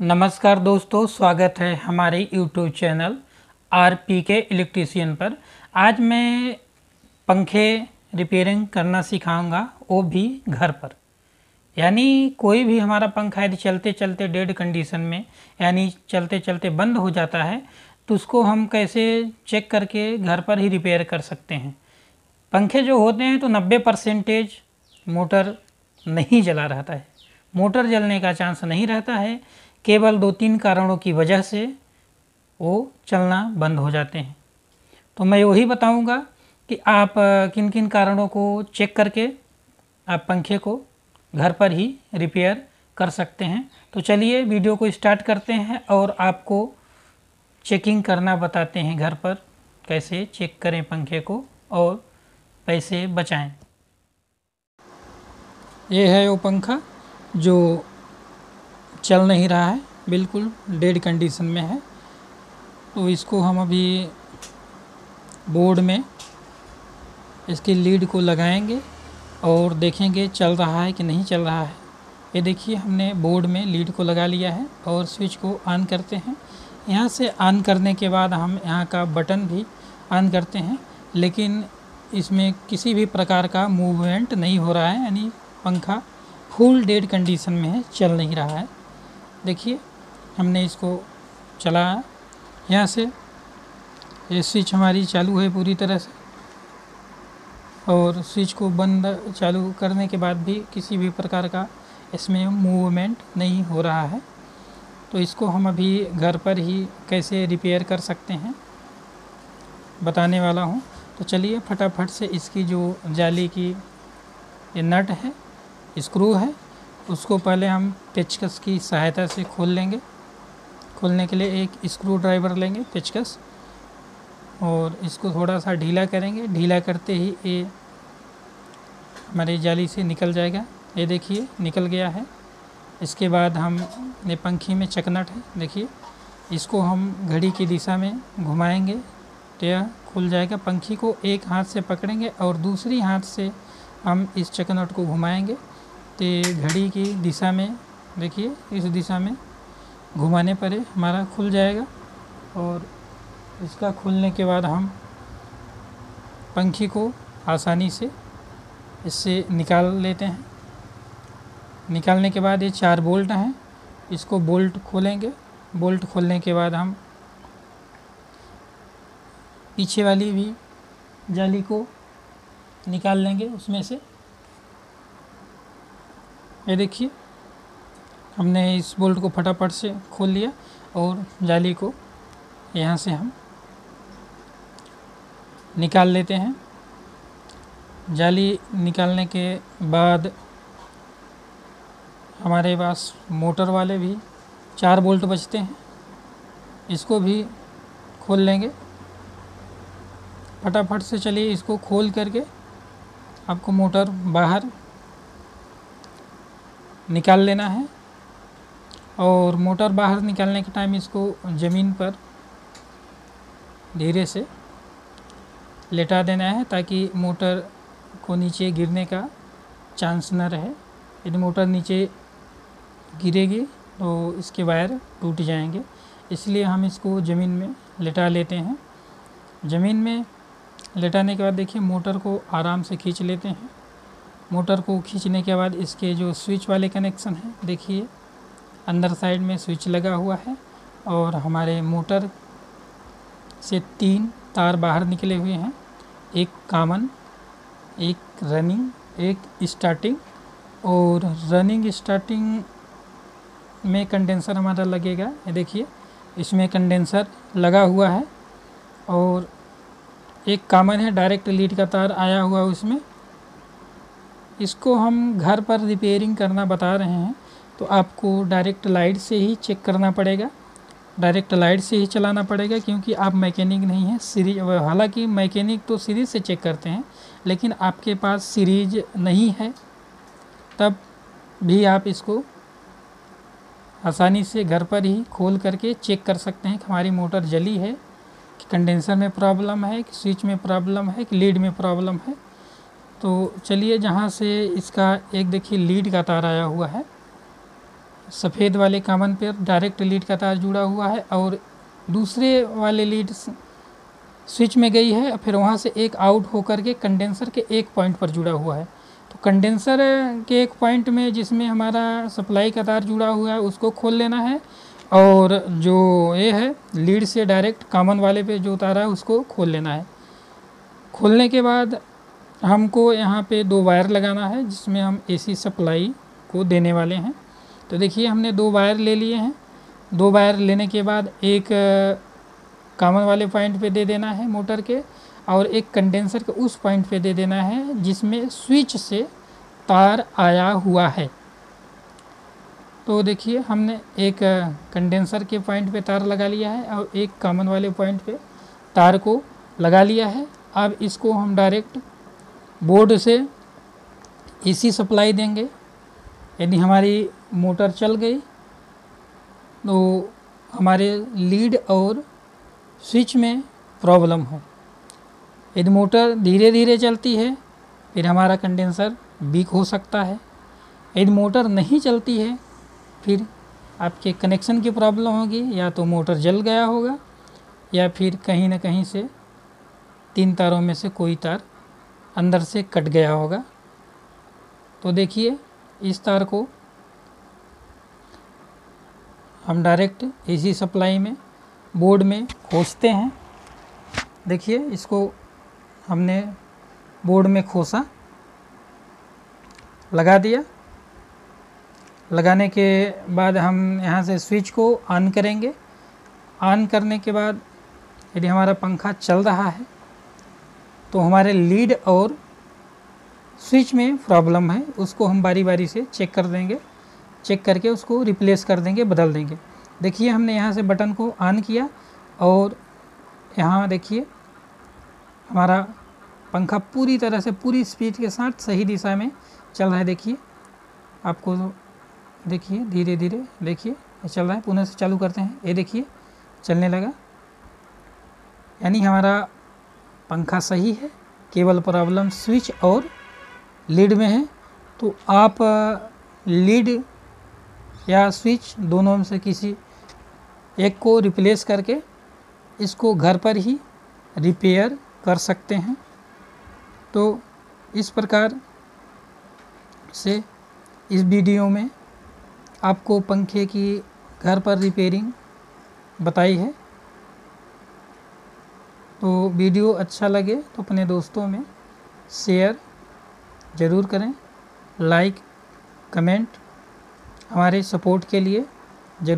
नमस्कार दोस्तों, स्वागत है हमारे YouTube चैनल RPK इलेक्ट्रीशियन पर। आज मैं पंखे रिपेयरिंग करना सिखाऊंगा, वो भी घर पर। यानी कोई भी हमारा पंखा यदि चलते चलते डेड कंडीशन में यानी चलते चलते बंद हो जाता है तो उसको हम कैसे चेक करके घर पर ही रिपेयर कर सकते हैं। पंखे जो होते हैं तो 90% मोटर नहीं जला रहता है, मोटर जलने का चांस नहीं रहता है। केवल 2-3 कारणों की वजह से वो चलना बंद हो जाते हैं। तो मैं वही बताऊंगा कि आप किन किन कारणों को चेक करके आप पंखे को घर पर ही रिपेयर कर सकते हैं। तो चलिए वीडियो को स्टार्ट करते हैं और आपको चेकिंग करना बताते हैं, घर पर कैसे चेक करें पंखे को और पैसे बचाएं। ये है वो पंखा जो चल नहीं रहा है, बिल्कुल डेड कंडीशन में है। तो इसको हम अभी बोर्ड में इसकी लीड को लगाएंगे और देखेंगे चल रहा है कि नहीं चल रहा है। ये देखिए, हमने बोर्ड में लीड को लगा लिया है और स्विच को ऑन करते हैं। यहाँ से ऑन करने के बाद हम यहाँ का बटन भी ऑन करते हैं, लेकिन इसमें किसी भी प्रकार का मूवमेंट नहीं हो रहा है, यानी पंखा फुल डेड कंडीशन में है, चल नहीं रहा है। देखिए, हमने इसको चलाया, यहाँ से ये स्विच हमारी चालू है पूरी तरह से, और स्विच को बंद चालू करने के बाद भी किसी भी प्रकार का इसमें मूवमेंट नहीं हो रहा है। तो इसको हम अभी घर पर ही कैसे रिपेयर कर सकते हैं बताने वाला हूँ। तो चलिए फटाफट से इसकी जो जाली की ये नट है, स्क्रू है, उसको पहले हम पेचकस की सहायता से खोल लेंगे। खोलने के लिए एक स्क्रू ड्राइवर लेंगे, पेचकस, और इसको थोड़ा सा ढीला करेंगे। ढीला करते ही ये हमारी जाली से निकल जाएगा। ये देखिए निकल गया है। इसके बाद हम ये पंखी में चकनट है, देखिए, इसको हम घड़ी की दिशा में घुमाएंगे तो यह खुल जाएगा। पंखी को एक हाथ से पकड़ेंगे और दूसरी हाथ से हम इस चकनट को घुमाएंगे तो घड़ी की दिशा में, देखिए, इस दिशा में घुमाने पर हमारा खुल जाएगा। और इसका खुलने के बाद हम पंखी को आसानी से इससे निकाल लेते हैं। निकालने के बाद ये 4 बोल्ट हैं, इसको बोल्ट खोलेंगे। बोल्ट खोलने के बाद हम पीछे वाली भी जाली को निकाल लेंगे उसमें से। ये देखिए, हमने इस बोल्ट को फटाफट से खोल लिया और जाली को यहाँ से हम निकाल लेते हैं। जाली निकालने के बाद हमारे पास मोटर वाले भी 4 बोल्ट बचते हैं, इसको भी खोल लेंगे फटाफट से। चलिए इसको खोल करके आपको मोटर बाहर निकाल लेना है, और मोटर बाहर निकालने के टाइम इसको ज़मीन पर धीरे से लेटा देना है ताकि मोटर को नीचे गिरने का चांस न रहे। यदि मोटर नीचे गिरेगी तो इसके वायर टूट जाएंगे, इसलिए हम इसको ज़मीन में लेटा लेते हैं। ज़मीन में लेटाने के बाद देखिए, मोटर को आराम से खींच लेते हैं। मोटर को खींचने के बाद इसके जो स्विच वाले कनेक्शन हैं, देखिए अंदर साइड में स्विच लगा हुआ है, और हमारे मोटर से 3 तार बाहर निकले हुए हैं, एक कॉमन, एक रनिंग, एक स्टार्टिंग। और रनिंग स्टार्टिंग में कंडेंसर हमारा लगेगा। ये देखिए, इसमें कंडेंसर लगा हुआ है, और एक कॉमन है, डायरेक्ट लीड का तार आया हुआ है उसमें। इसको हम घर पर रिपेयरिंग करना बता रहे हैं तो आपको डायरेक्ट लाइट से ही चेक करना पड़ेगा, डायरेक्ट लाइट से ही चलाना पड़ेगा, क्योंकि आप मैकेनिक नहीं हैं। सीरीज, हालांकि मैकेनिक तो सीरीज से चेक करते हैं, लेकिन आपके पास सीरीज नहीं है, तब भी आप इसको आसानी से घर पर ही खोल करके चेक कर सकते हैं कि हमारी मोटर जली है, कि कंडेंसर में प्रॉब्लम है, कि स्विच में प्रॉब्लम है, कि लीड में प्रॉब्लम है। तो चलिए, जहाँ से इसका एक देखिए लीड का तार आया हुआ है, सफ़ेद वाले कॉमन पे डायरेक्ट लीड का तार जुड़ा हुआ है और दूसरे वाले लीड स्विच में गई है, फिर वहाँ से एक आउट होकर के कंडेंसर के एक पॉइंट पर जुड़ा हुआ है। तो कंडेंसर के एक पॉइंट में जिसमें हमारा सप्लाई का तार जुड़ा हुआ है उसको खोल लेना है, और जो ये है लीड से डायरेक्ट कॉमन वाले पे जो तार है उसको खोल लेना है। खोलने के बाद हमको यहाँ पे 2 वायर लगाना है जिसमें हम एसी सप्लाई को देने वाले हैं। तो देखिए हमने 2 वायर ले लिए हैं। 2 वायर लेने के बाद एक कॉमन वाले पॉइंट पे दे देना है मोटर के, और एक कंडेंसर के उस पॉइंट पे दे देना है जिसमें स्विच से तार आया हुआ है। तो देखिए हमने एक कंडेंसर के पॉइंट पे तार लगा लिया है और एक कॉमन वाले पॉइंट पे तार को लगा लिया है। अब इसको हम डायरेक्ट बोर्ड से एसी सप्लाई देंगे। यदि हमारी मोटर चल गई तो हमारे लीड और स्विच में प्रॉब्लम हो। यदि मोटर धीरे धीरे चलती है फिर हमारा कंडेंसर वीक हो सकता है। यदि मोटर नहीं चलती है फिर आपके कनेक्शन की प्रॉब्लम होगी, या तो मोटर जल गया होगा या फिर कहीं ना कहीं से 3 तारों में से कोई तार अंदर से कट गया होगा। तो देखिए इस तार को हम डायरेक्ट एसी सप्लाई में बोर्ड में खोसते हैं। देखिए इसको हमने बोर्ड में खोसा, लगा दिया। लगाने के बाद हम यहाँ से स्विच को ऑन करेंगे। ऑन करने के बाद यदि हमारा पंखा चल रहा है तो हमारे लीड और स्विच में प्रॉब्लम है, उसको हम बारी बारी से चेक कर देंगे। चेक करके उसको रिप्लेस कर देंगे, बदल देंगे। देखिए हमने यहाँ से बटन को ऑन किया और यहाँ देखिए हमारा पंखा पूरी तरह से पूरी स्पीड के साथ सही दिशा में चल रहा है। देखिए आपको देखिए धीरे धीरे देखिए चल रहा है। पुनः से चालू करते हैं, ये देखिए चलने लगा। यानी हमारा पंखा सही है, केवल प्रॉब्लम स्विच और लीड में है। तो आप लीड या स्विच दोनों में से किसी एक को रिप्लेस करके इसको घर पर ही रिपेयर कर सकते हैं। तो इस प्रकार से इस वीडियो में आपको पंखे की घर पर रिपेयरिंग बताई है। तो वीडियो अच्छा लगे तो अपने दोस्तों में शेयर ज़रूर करें, लाइक कमेंट हमारे सपोर्ट के लिए ज़रूर।